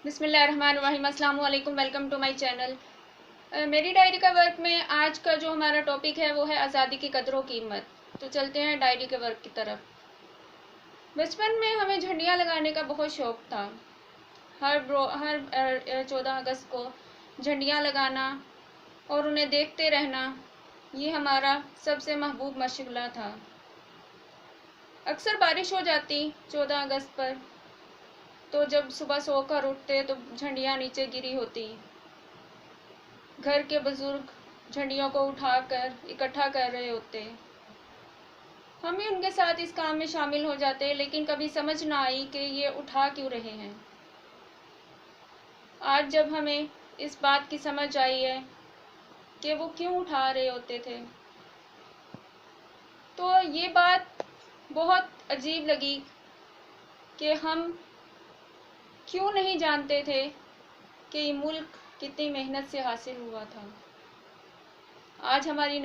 बिस्मिल्लाहिर्रहमानिर्रहीम। अस्सलाम वालेकुम। Welcome to my channel. मेरी डायरी का वर्क में आज का जो हमारा टॉपिक है वो है आज़ादी की कदर कीमत। तो चलते हैं डायरी के वर्क की तरफ। बचपन में हमें झंडियाँ लगाने का बहुत शौक़ था। हर 14 अगस्त को झंडियाँ लगाना और उन्हें देखते रहना, ये हमारा सबसे महबूब मशग़ला था। अक्सर बारिश हो जाती 14 अगस्त पर, तो जब सुबह सोकर उठते तो झंडियाँ नीचे गिरी होती। घर के बुज़ुर्ग झंडियों को उठाकर इकट्ठा कर रहे होते। हम भी उनके साथ इस काम में शामिल हो जाते, लेकिन कभी समझ ना आई कि ये उठा क्यों रहे हैं। आज जब हमें इस बात की समझ आई है कि वो क्यों उठा रहे होते थे, तो ये बात बहुत अजीब लगी कि हम क्यों नहीं जानते थे कि ये मुल्क कितनी मेहनत से हासिल हुआ था। आज हमारी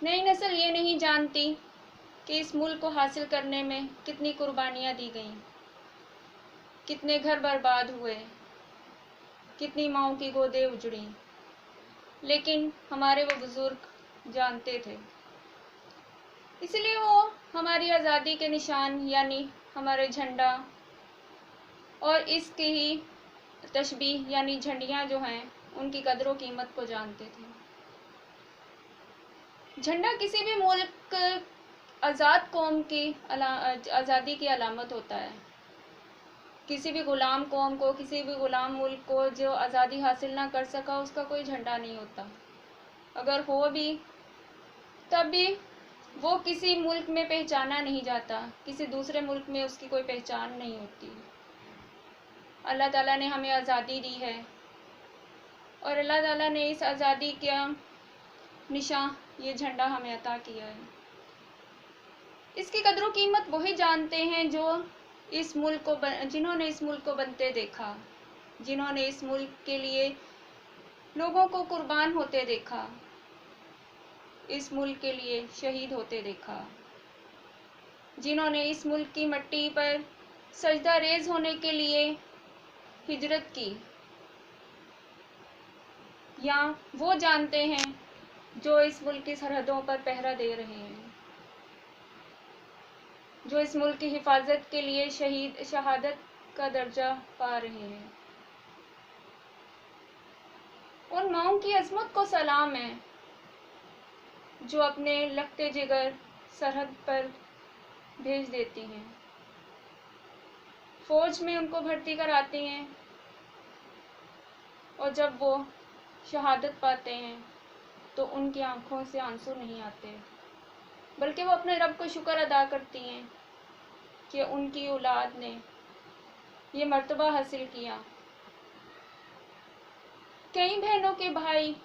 नई नस्ल ये नहीं जानती कि इस मुल्क को हासिल करने में कितनी कुर्बानियाँ दी गईं, कितने घर बर्बाद हुए, कितनी माँओं की गोदें उजड़ी, लेकिन हमारे वो बुज़ुर्ग जानते थे। इसलिए वो हमारी आज़ादी के निशान यानी हमारे झंडा और इसकी ही तशबीह यानी झंडियाँ जो हैं उनकी कदर कीमत को जानते थे। झंडा किसी भी मुल्क आज़ाद कौम की आज़ादी की अलामत होता है। किसी भी ग़ुलाम कौम को, किसी भी ग़ुलाम मुल्क को जो आज़ादी हासिल ना कर सका, उसका कोई झंडा नहीं होता। अगर हो भी तब भी वो किसी मुल्क में पहचाना नहीं जाता, किसी दूसरे मुल्क में उसकी कोई पहचान नहीं होती। अल्लाह ताला ने हमें आज़ादी दी है और अल्लाह ताला ने इस आज़ादी का निशान ये झंडा हमें अता किया है। इसकी कदर कीमत वही जानते हैं जो जिन्होंने इस मुल्क को बनते देखा, जिन्होंने इस मुल्क के लिए लोगों को कुर्बान होते देखा, इस मुल्क के लिए शहीद होते देखा, जिन्होंने इस मुल्क की मिट्टी पर सजदा रेज़ होने के लिए हिजरत की, या वो जानते हैं जो इस मुल्क की सरहदों पर पहरा दे रहे हैं, जो इस मुल्क की हिफाजत के लिए शहादत का दर्जा पा रहे हैं। उन माँओं की अज़मत को सलाम है जो अपने लखते जिगर सरहद पर भेज देती हैं, फ़ौज में उनको भर्ती कराती हैं, और जब वो शहादत पाते हैं तो उनकी आँखों से आंसू नहीं आते, बल्कि वो अपने रब को शुक्र अदा करती हैं कि उनकी औलाद ने ये मर्तबा हासिल किया। कई बहनों के भाई,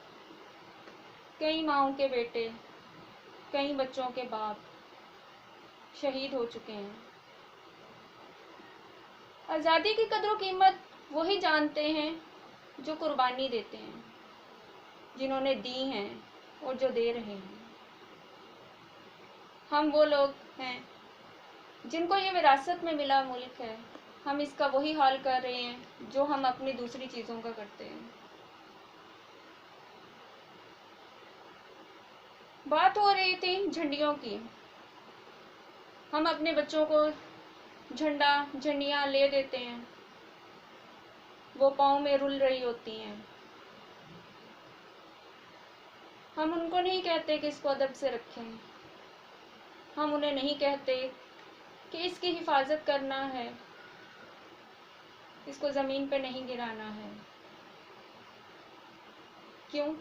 कई माँओं के बेटे, कई बच्चों के बाप शहीद हो चुके हैं। आज़ादी की कदर कीमत वही जानते हैं जो कुर्बानी देते हैं, जिन्होंने दी हैं और जो दे रहे हैं। हम वो लोग हैं जिनको ये विरासत में मिला मुल्क है। हम इसका वही हाल कर रहे हैं जो हम अपनी दूसरी चीज़ों का करते हैं। बात हो रही थी झंडियों की। हम अपने बच्चों को झंडियाँ ले देते हैं, वो पाँव में रुल रही होती हैं। हम उनको नहीं कहते कि इसको अदब से रखें, हम उन्हें नहीं कहते कि इसकी हिफाजत करना है, इसको ज़मीन पे नहीं गिराना है। क्यों?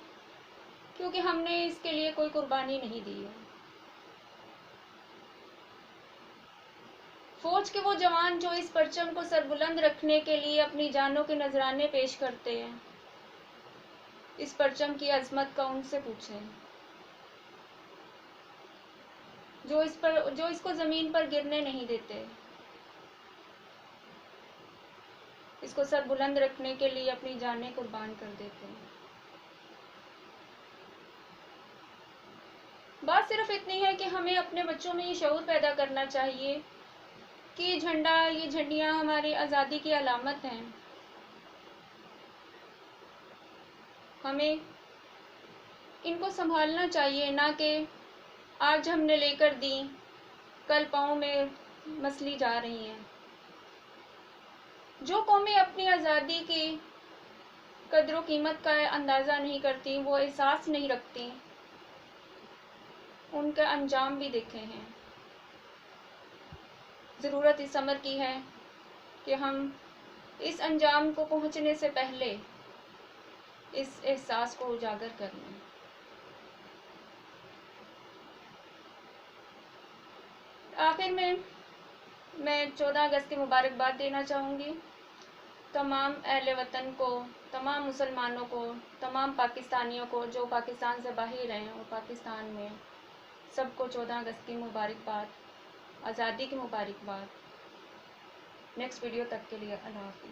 क्योंकि हमने इसके लिए कोई कुर्बानी नहीं दी है। फ़ौज के वो जवान जो इस परचम को सरबुलंद रखने के लिए अपनी जानों के नजराने पेश करते हैं, इस परचम की अजमत का उनसे पूछें, जो इसको ज़मीन पर गिरने नहीं देते, इसको सर बुलंद रखने के लिए अपनी जानें कुर्बान कर देते हैं। बात सिर्फ इतनी है कि हमें अपने बच्चों में ये शऊर पैदा करना चाहिए کہ یہ جھنڈیاں ہماری آزادی کی علامت ہیں. ہمیں ان کو سنبھالنا چاہیے، نہ کہ آج ہم نے لے کر دیں کل پاؤں میں مسلی جا رہی ہیں. جو قومیں اپنی آزادی کی قدر و قیمت کا اندازہ نہیں کرتی، وہ احساس نہیں رکھتی، ان کا انجام بھی دیکھے ہیں. ضرورت اس امر کی ہے کہ ہم اس انجام کو پہنچنے سے پہلے اس احساس کو اجاگر کر لیں. آخر میں 14 اگست کی مبارکباد دینا چاہوں گی تمام اہل وطن کو، تمام مسلمانوں کو، تمام پاکستانیوں کو جو پاکستان سے باہر ہیں اور پاکستان میں، سب کو 14 اگست کی مبارکباد، آزادی کی مبارکباد. نیکسٹ ویڈیو تک کے لیے اللہ حافظ.